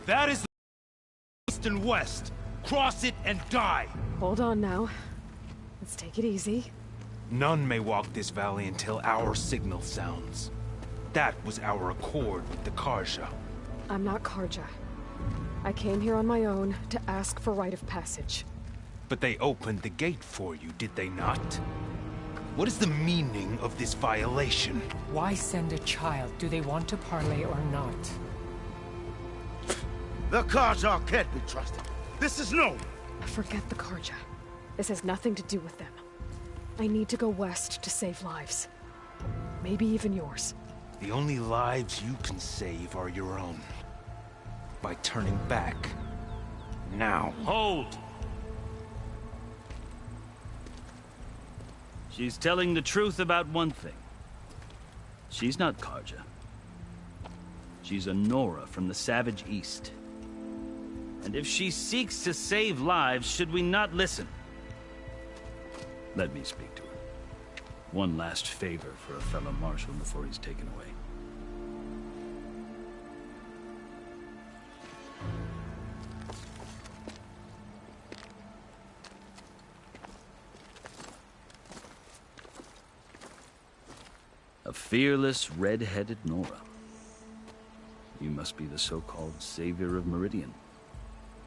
That is the east and west. Cross it and die. Hold on now. Let's take it easy. None may walk this valley until our signal sounds. That was our accord with the Karja. I'm not Karja. I came here on my own to ask for rite of passage. But they opened the gate for you, did they not? What is the meaning of this violation? Why send a child? Do they want to parley or not? The Karja can't be trusted. This is known. Forget the Karja. This has nothing to do with them. I need to go west to save lives. Maybe even yours. The only lives you can save are your own. By turning back. Now. Hold! She's telling the truth about one thing. She's not Karja. She's a Nora from the Savage East. And if she seeks to save lives, should we not listen? Let me speak to her. One last favor for a fellow marshal before he's taken away. A fearless, red-headed Nora. You must be the so-called savior of Meridian.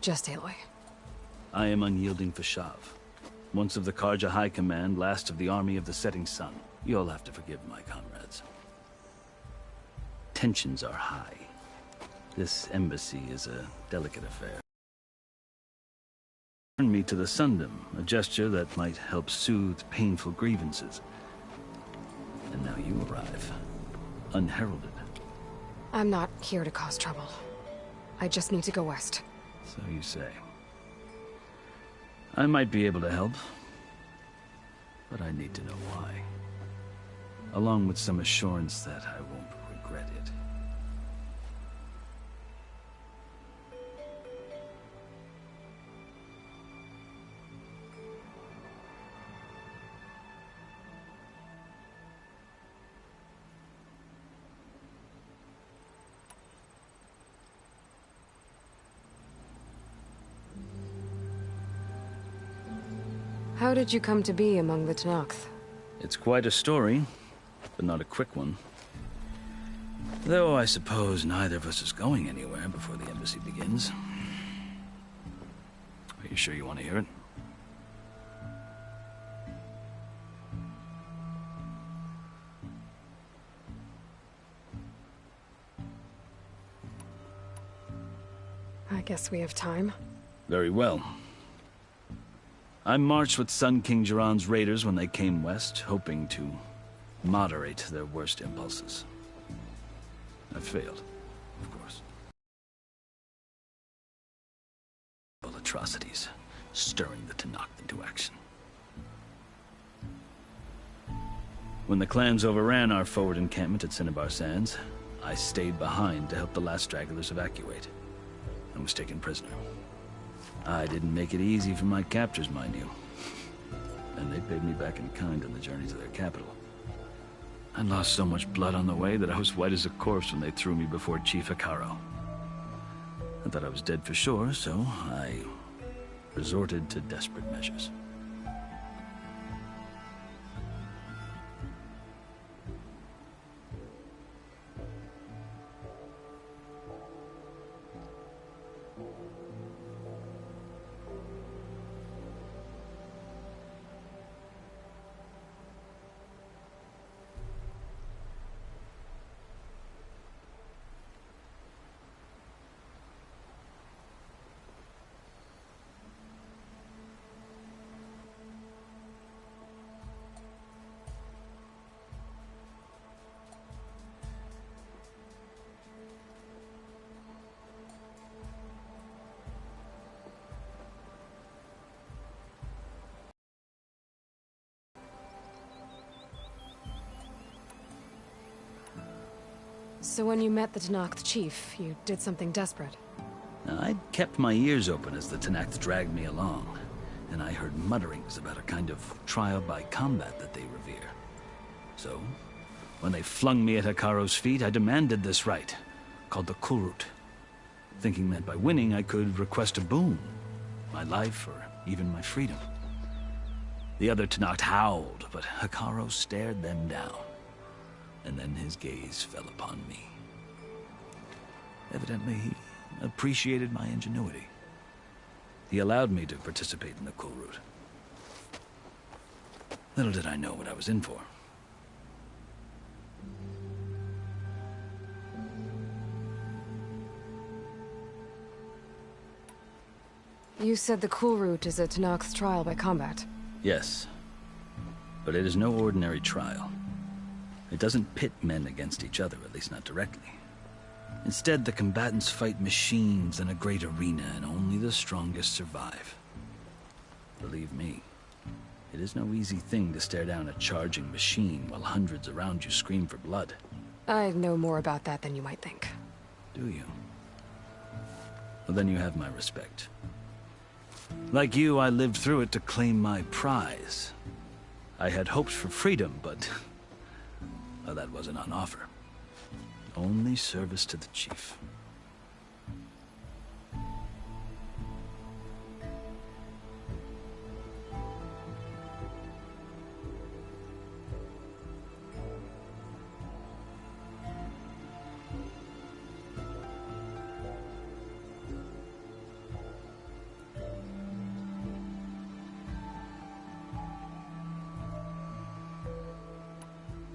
Just Aloy. I am unyielding Fashav. Once of the Karja High Command, last of the army of the setting sun. You'll have to forgive my comrades. Tensions are high. This embassy is a delicate affair. Turn me to the Sundom, a gesture that might help soothe painful grievances. And now you arrive, unheralded. I'm not here to cause trouble. I just need to go west. So you say. I might be able to help, but I need to know why. Along with some assurance that I won't regret it. How did you come to be among the Tenakth? It's quite a story, but not a quick one. Though I suppose neither of us is going anywhere before the embassy begins. Are you sure you want to hear it? I guess we have time. Very well. I marched with Sun King Jiran's raiders when they came west, hoping to moderate their worst impulses. I failed, of course. Atrocities, stirring the Tenakth into action. When the clans overran our forward encampment at Cinnabar Sands, I stayed behind to help the last stragglers evacuate, and was taken prisoner. I didn't make it easy for my captors, mind you. And they paid me back in kind on the journey to their capital. I lost so much blood on the way that I was white as a corpse when they threw me before Chief Hikaro. I thought I was dead for sure, so I resorted to desperate measures. So when you met the Tenakth chief, you did something desperate. Now, I'd kept my ears open as the Tenakth dragged me along, and I heard mutterings about a kind of trial by combat that they revere. So, when they flung me at Hikaro's feet, I demanded this rite, called the Kulrut. thinking that by winning I could request a boon, my life or even my freedom. The other Tenakth howled, but Hekarro stared them down, and then his gaze fell upon me. Evidently, he appreciated my ingenuity. He allowed me to participate in the cool route. Little did I know what I was in for. You said the cool route is a Tenakth's trial by combat. Yes, but it is no ordinary trial. It doesn't pit men against each other, at least not directly. Instead, the combatants fight machines in a great arena, and only the strongest survive. Believe me, it is no easy thing to stare down a charging machine while hundreds around you scream for blood. I know more about that than you might think. Do you? Well, then you have my respect. Like you, I lived through it to claim my prize. I had hoped for freedom, but well, that wasn't on offer. Only service to the chief.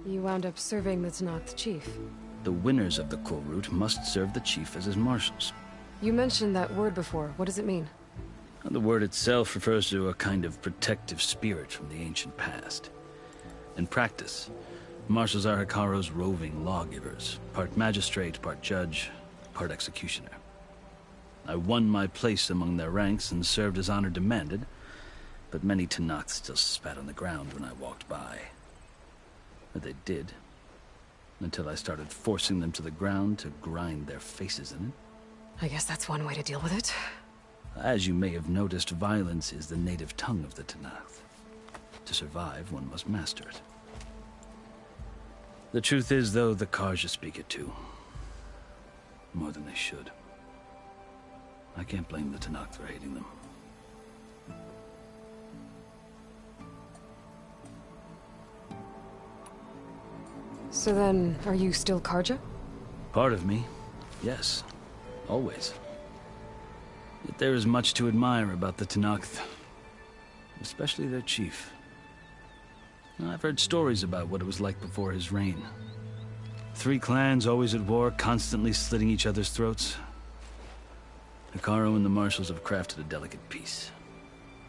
You wound up serving the Tenakth chief. The winners of the cool route must serve the chief as his marshals. You mentioned that word before. What does it mean? The word itself refers to a kind of protective spirit from the ancient past. In practice, marshals are Hekarro's roving lawgivers, part magistrate, part judge, part executioner. I won my place among their ranks and served as honor demanded, but many Tenakth still spat on the ground when I walked by. But they did, until I started forcing them to the ground to grind their faces in it. I guess that's one way to deal with it. As you may have noticed, violence is the native tongue of the Tenakth. To survive, one must master it. The truth is, though, the Karja speak it too. More than they should. I can't blame the Tenakth for hating them. So then, are you still Karja? Part of me, yes. Always. Yet there is much to admire about the Tenakth. Especially their chief. I've heard stories about what it was like before his reign. 3 clans always at war, constantly slitting each other's throats. Hekarro and the marshals have crafted a delicate peace.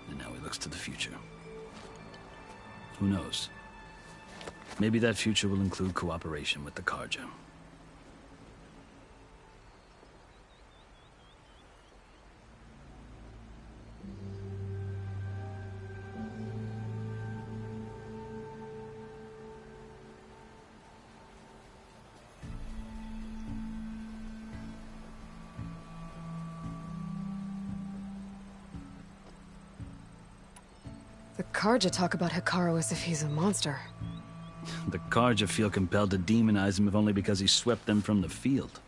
And now he looks to the future. Who knows? Maybe that future will include cooperation with the Karja. The Karja talk about Hekarro as if he's a monster. The Karja feel compelled to demonize him if only because he swept them from the field.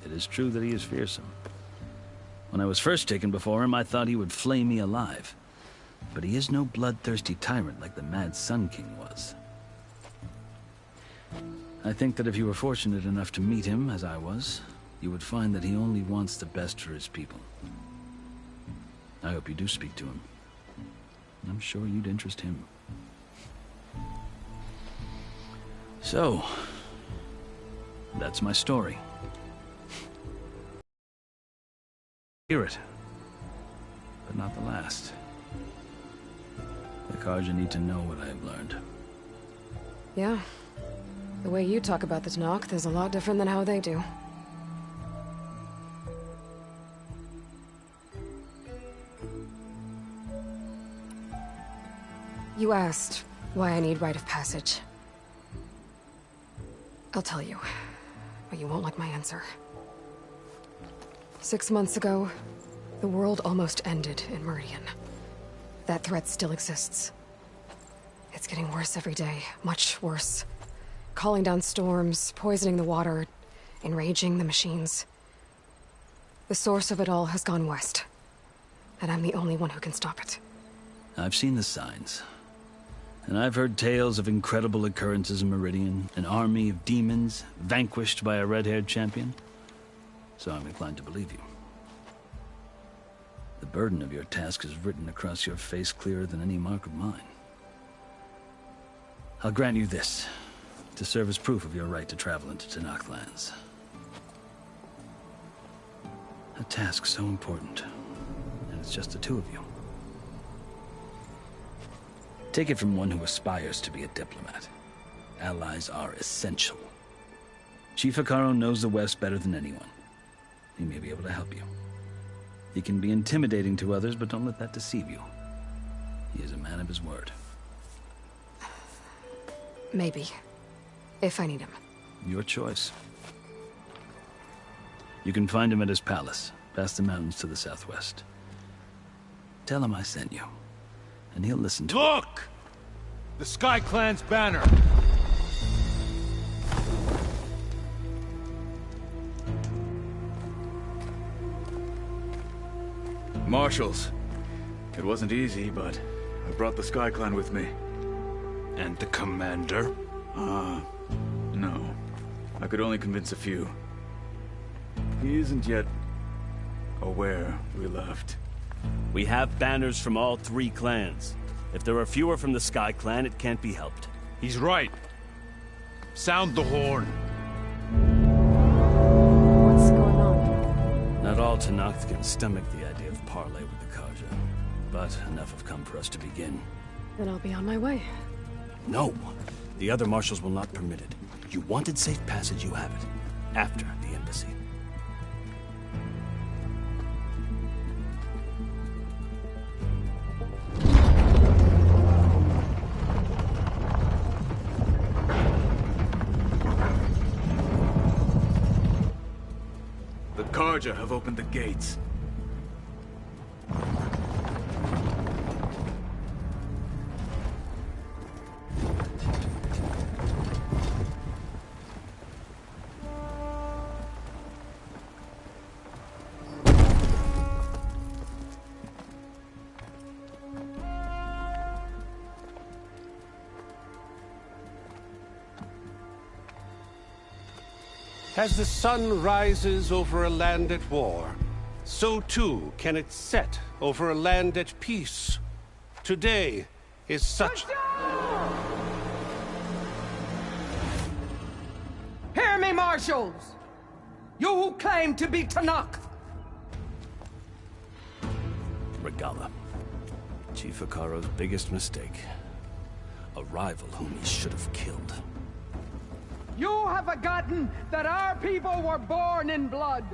It is true that he is fearsome. When I was first taken before him, I thought he would flay me alive. But he is no bloodthirsty tyrant like the Mad Sun King was. I think that if you were fortunate enough to meet him, as I was, you would find that he only wants the best for his people. I hope you do speak to him. I'm sure you'd interest him. So, that's my story. Hear it, but not the last. The Karja need to know what I have learned. Yeah. The way you talk about the Tenakth is a lot different than how they do. You asked why I need rite of passage. I'll tell you, but you won't like my answer. 6 months ago, the world almost ended in Meridian. That threat still exists. It's getting worse every day, much worse. Calling down storms, poisoning the water, enraging the machines. The source of it all has gone west. And I'm the only one who can stop it. I've seen the signs. And I've heard tales of incredible occurrences in Meridian, an army of demons vanquished by a red-haired champion. So I'm inclined to believe you. The burden of your task is written across your face clearer than any mark of mine. I'll grant you this, to serve as proof of your right to travel into Tenakth lands. A task so important, and it's just the two of you. Take it from one who aspires to be a diplomat. Allies are essential. Chief Hekarro knows the West better than anyone. He may be able to help you. He can be intimidating to others, but don't let that deceive you. He is a man of his word. Maybe. If I need him. Your choice. You can find him at his palace, past the mountains to the southwest. Tell him I sent you, and he'll listen to Look! The Sky Clan's banner! Marshals. It wasn't easy, but I brought the Sky Clan with me. And the commander? No. I could only convince a few. He isn't yet aware we left. We have banners from all 3 clans. If there are fewer from the Sky Clan, it can't be helped. He's right. Sound the horn. What's going on? Not all Tenakth can stomach the idea of parley with the Karja, but enough have come for us to begin. Then I'll be on my way. No! The other marshals will not permit it. You wanted safe passage, you have it. After the embassy. The Karja have opened the gates. As the sun rises over a land at war, so too can it set over a land at peace. Today is such... Hear me, marshals! You who claim to be Tenakth! Regala. Chief Hekarro's biggest mistake. A rival whom he should have killed. You have forgotten that our people were born in blood.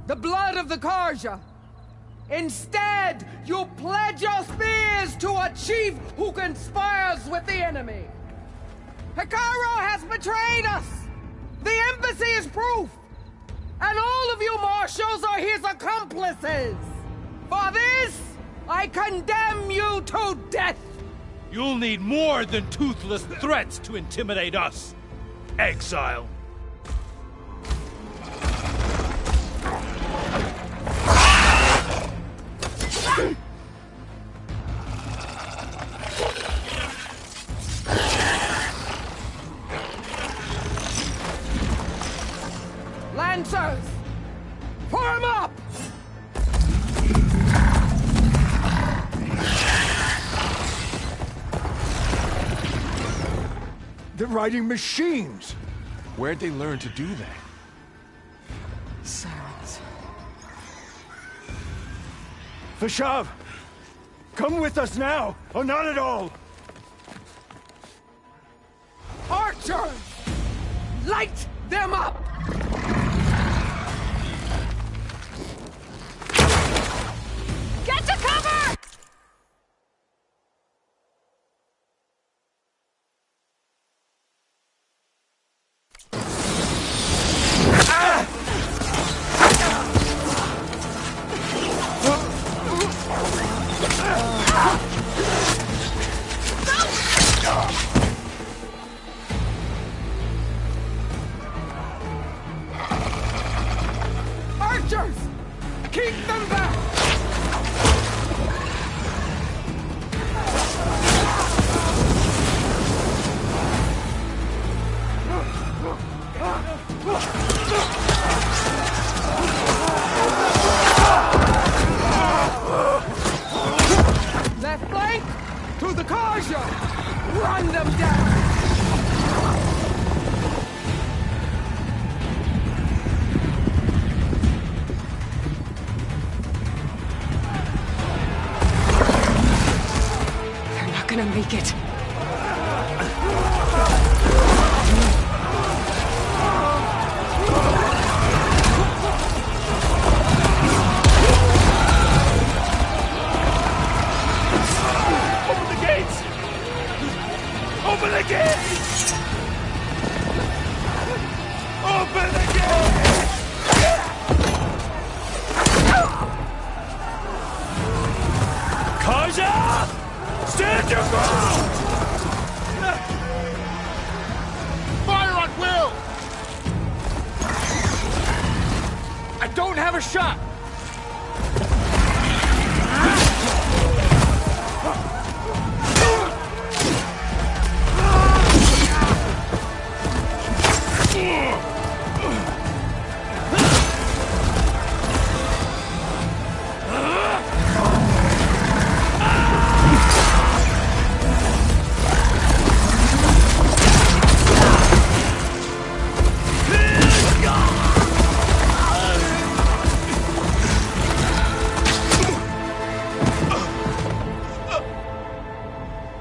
The blood of the Karja. Instead, you pledge your spears to a chief who conspires with the enemy. Hekarro has betrayed us! The embassy is proof! And all of you marshals are his accomplices! For this, I condemn you to death! You'll need more than toothless threats to intimidate us. Exile. Lancers! Form up! They're riding machines! Where'd they learn to do that? Sirens. Vashav! Come with us now, or not at all! Archers! Light them up! Get to cover! Keep them back! Left flank! To the Karja! Run them down! They're not gonna make it. Open the gates! Open the gates! Karja! Stand your ground! Fire on Will! I don't have a shot!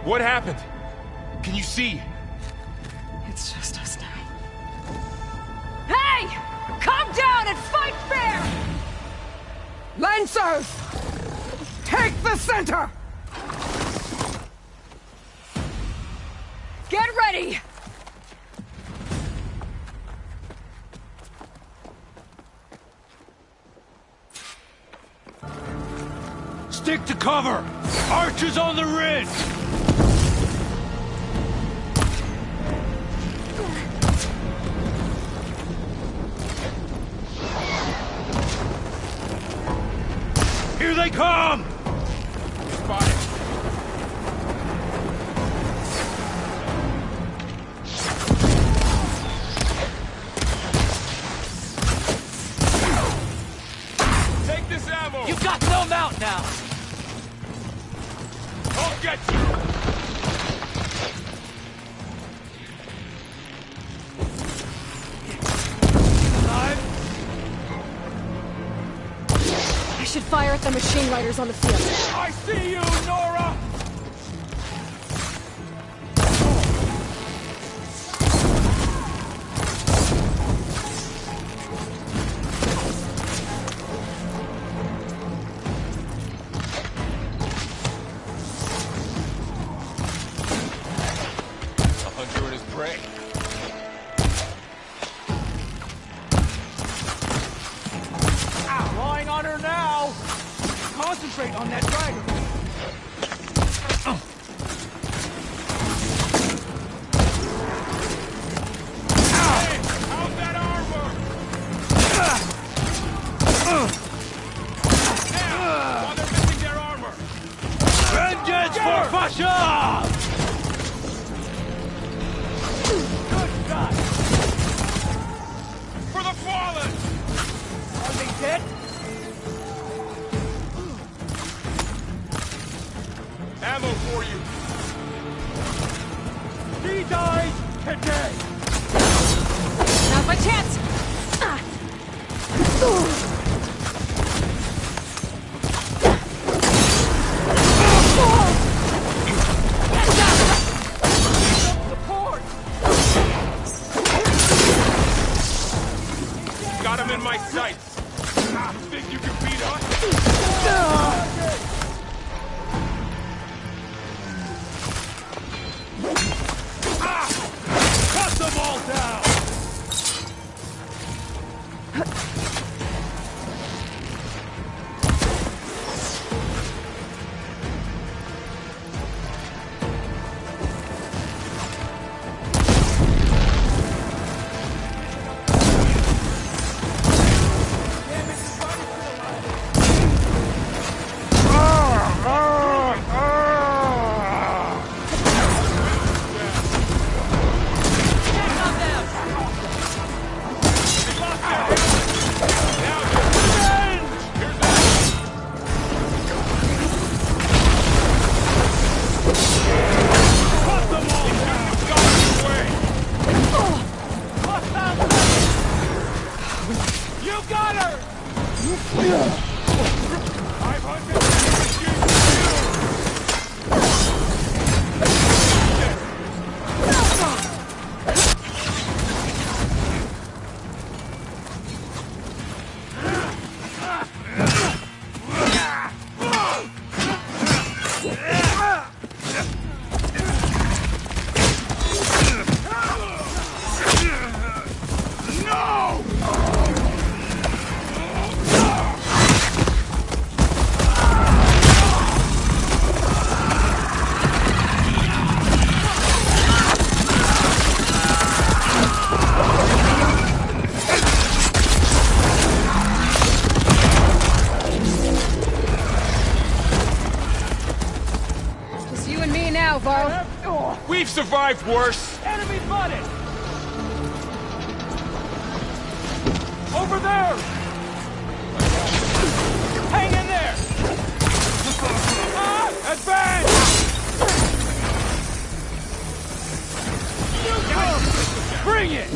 What happened? Can you see? It's just us now. Hey! Calm down and fight fair! Lancers! Take the center! Get ready! Stick to cover! Archers on the ridge! Here they come! Spotted. Take this ammo! You've got no mount now! I'll get you! I should fire at the machine riders on the field. I see you, Nora! A hunter and his prey. Drawing on her now! Concentrate on that driver! Hey, how's that armor? Now, while they're missing their armor. Vengeance for Fasha! Good shot! For the fallen! Are they dead? Ammo for you! He died today! Now's my chance! Support! Got him in my sights! You think you can beat us? Cut them all down! got her! 500! We've survived worse! Enemy spotted! Over there! Hang in there! Advance! Bring it!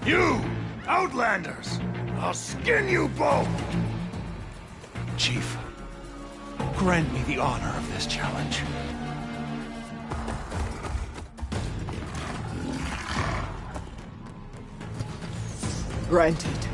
You! Outlanders! I'll skin you both! Chief, grant me the honor of this challenge. Granted.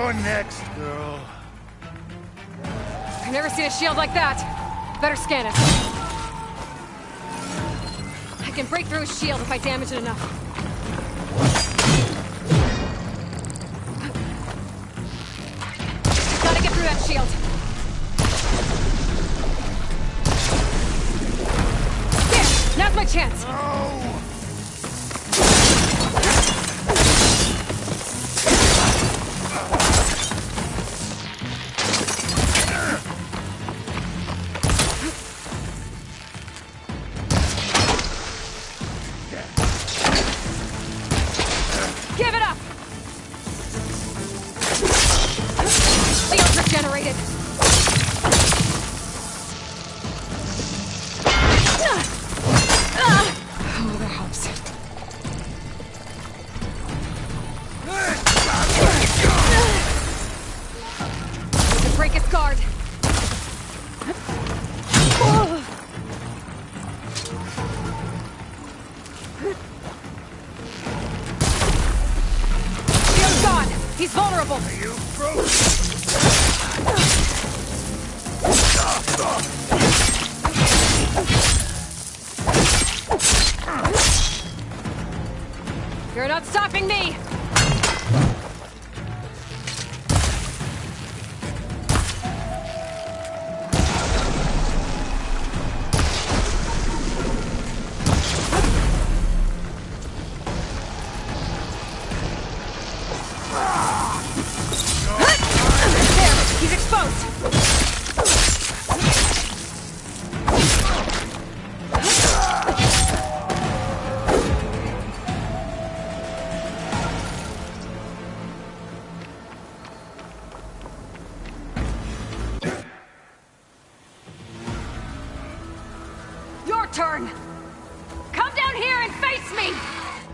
You're next, girl. I've never seen a shield like that. Better scan it. I can break through his shield if I damage it enough. Gotta get through that shield. There! Now's my chance! No! Give it up! Shield's regenerated. Oh, that helps. We can break its guard. Shield's gone. He's vulnerable. You broke! You're not stopping me! There! He's exposed! Your turn! Come down here and face me!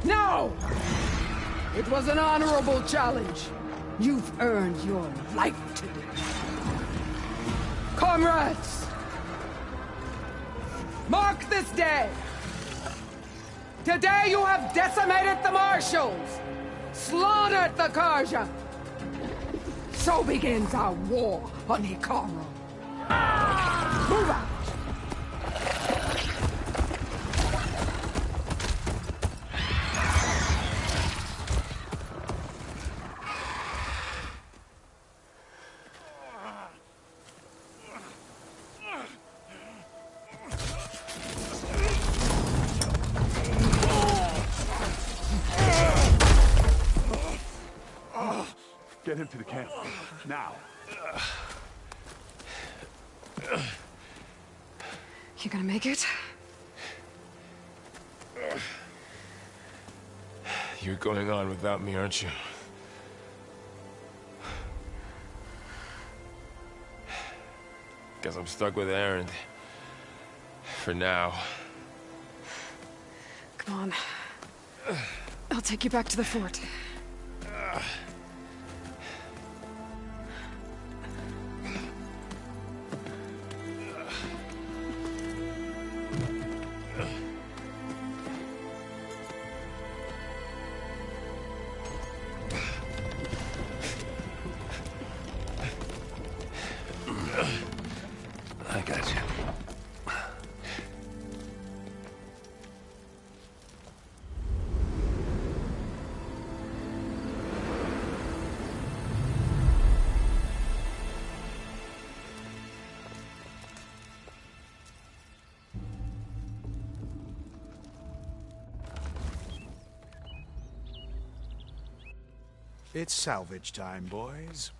No! It was an honorable challenge. You've earned your life today. Comrades! Mark this day! Today you have decimated the Marshals! Slaughtered the Karja! So begins our war on Hikaru. Move out! Get him to the camp. Now. You gonna make it? You're going on without me, aren't you? Guess I'm stuck with Aaron. For now. Come on. I'll take you back to the fort. I got you. It's salvage time, boys.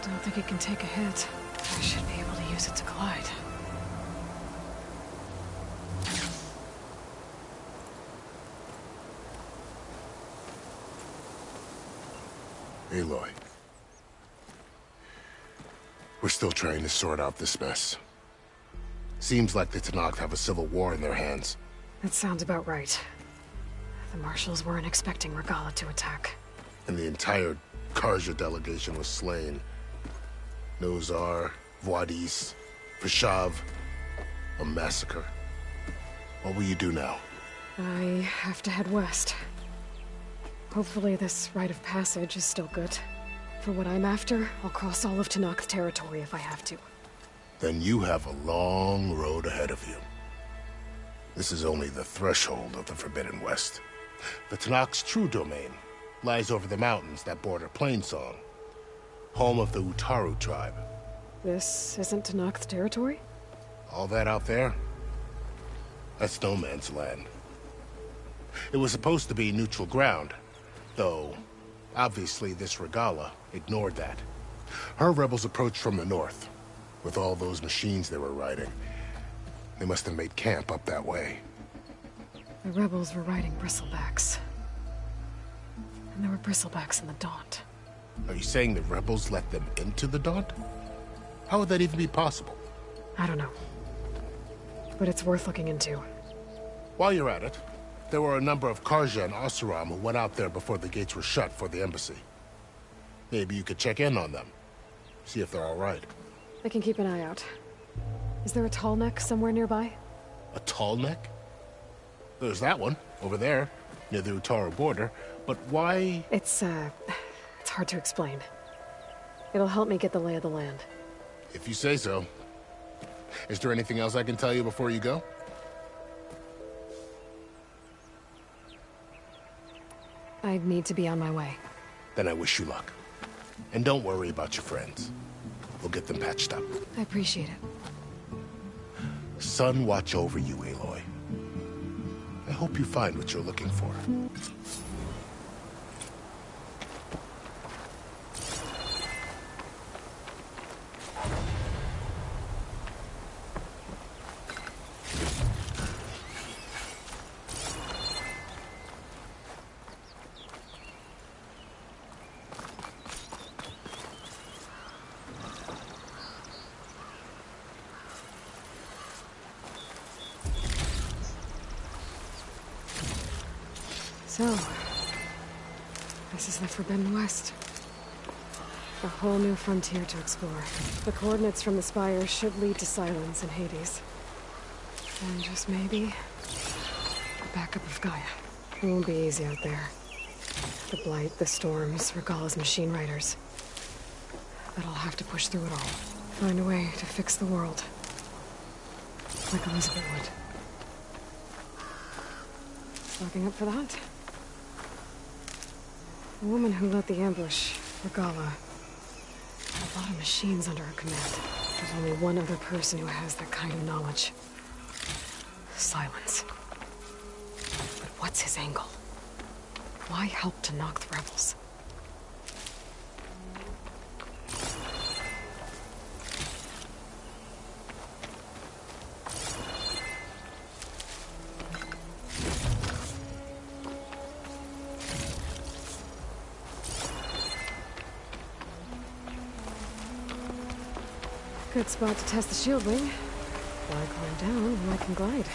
Don't think it can take a hit. I should be able to use it to glide. Aloy. We're still trying to sort out this mess. Seems like the Tenakth have a civil war in their hands. That sounds about right. The Marshals weren't expecting Regala to attack. And the entire Karja delegation was slain. Nozar, Voidis, Vashav. A massacre. What will you do now? I have to head west. Hopefully this rite of passage is still good. For what I'm after, I'll cross all of Tenakth territory if I have to. Then you have a long road ahead of you. This is only the threshold of the Forbidden West. The Tenakth's true domain lies over the mountains that border Plainsong, home of the Utaru tribe. This isn't Tenakth territory? All that out there? That's no man's land. It was supposed to be neutral ground, though obviously this Regala ignored that. Her rebels approached from the north, with all those machines they were riding. They must have made camp up that way. The rebels were riding bristlebacks. And there were bristlebacks in the Daunt. Are you saying the rebels let them into the Daunt? How would that even be possible? I don't know. But it's worth looking into. While you're at it, there were a number of Karja and Oseram who went out there before the gates were shut for the embassy. Maybe you could check in on them. See if they're all right. I can keep an eye out. Is there a tall neck somewhere nearby? A tall neck? There's that one, over there, near the Utaru border. But why? It's hard to explain. It'll help me get the lay of the land. If you say so. Is there anything else I can tell you before you go? I need to be on my way. Then I wish you luck. And don't worry about your friends. We'll get them patched up. I appreciate it. Sun watch over you, Aloy. I hope you find what you're looking for. So, this is the Forbidden West. A whole new frontier to explore. The coordinates from the spires should lead to Silence and Hades. And just maybe, the backup of Gaia. It won't be easy out there. The Blight, the Storms, Regala's machine riders. But I'll have to push through it all. Find a way to fix the world. Like Elizabeth would. Stocking up for that? The woman who led the ambush, Regala, had a lot of machines under her command. There's only one other person who has that kind of knowledge. Silence. But what's his angle? Why help to knock the rebels? Good spot to test the shield wing. While I climb down, I can glide.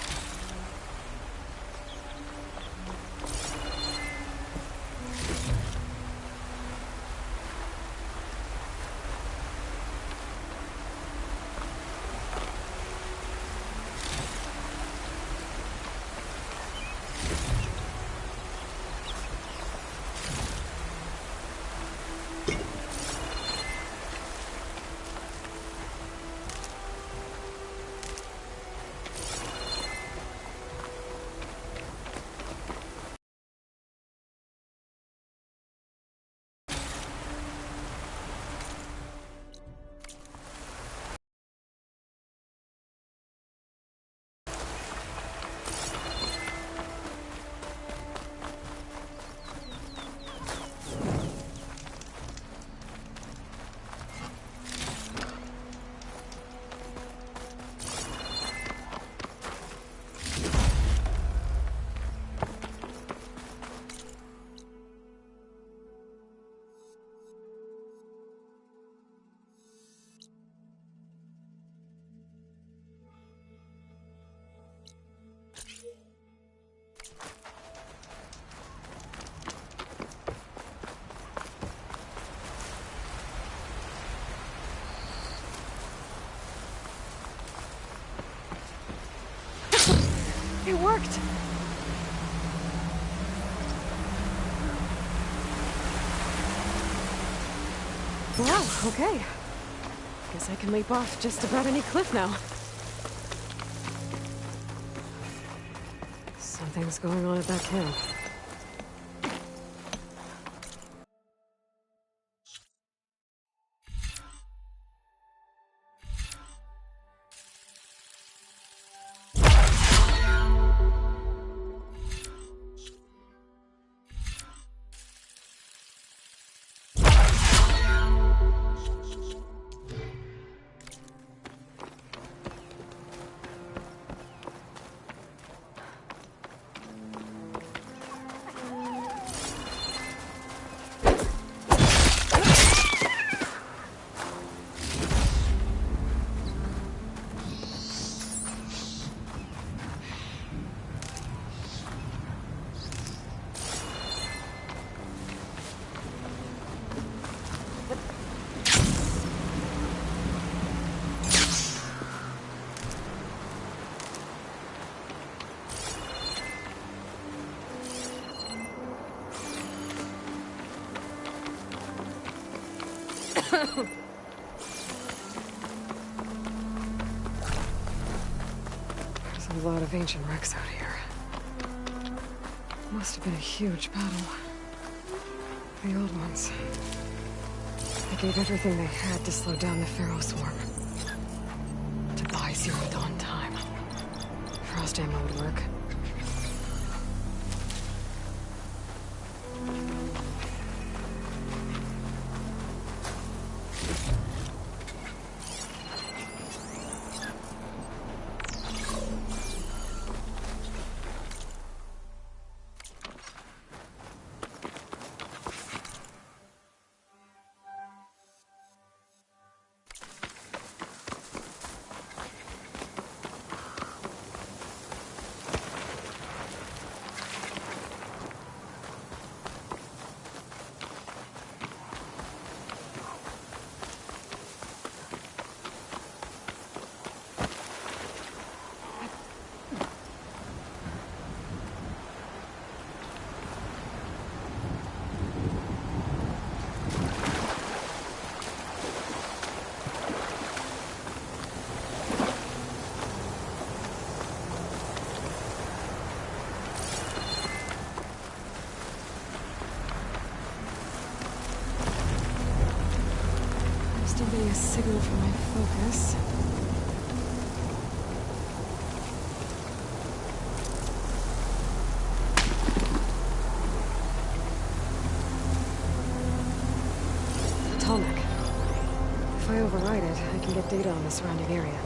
It worked! Wow, okay. Guess I can leap off just about any cliff now. Something's going on at that camp. There's a lot of ancient wrecks out here. Must have been a huge battle. The old ones. They gave everything they had to slow down the Pharaoh swarm. To buy Zero Dawn time. Frost ammo would work. Still getting a signal from my focus. Atomic. If I override it, I can get data on the surrounding area.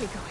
we going?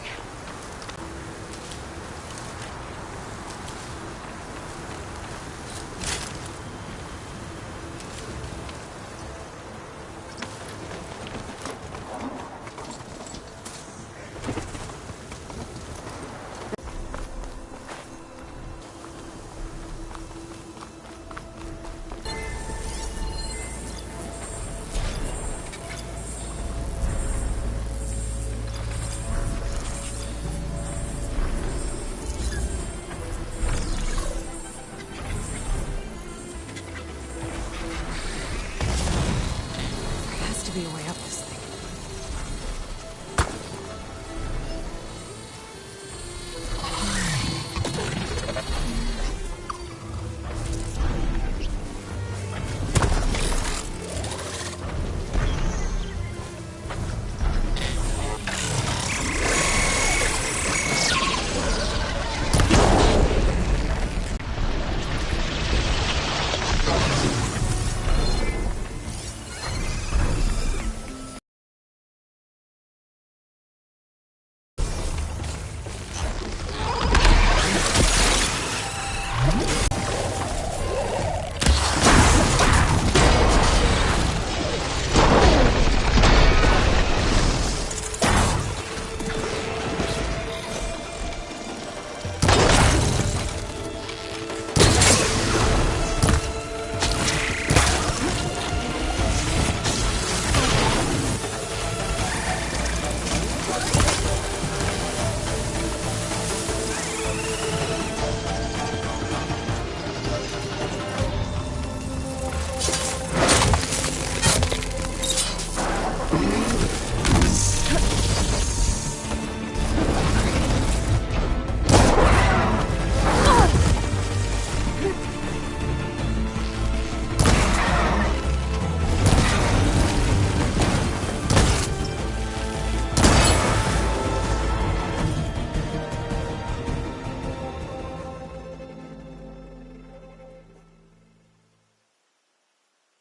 To be a way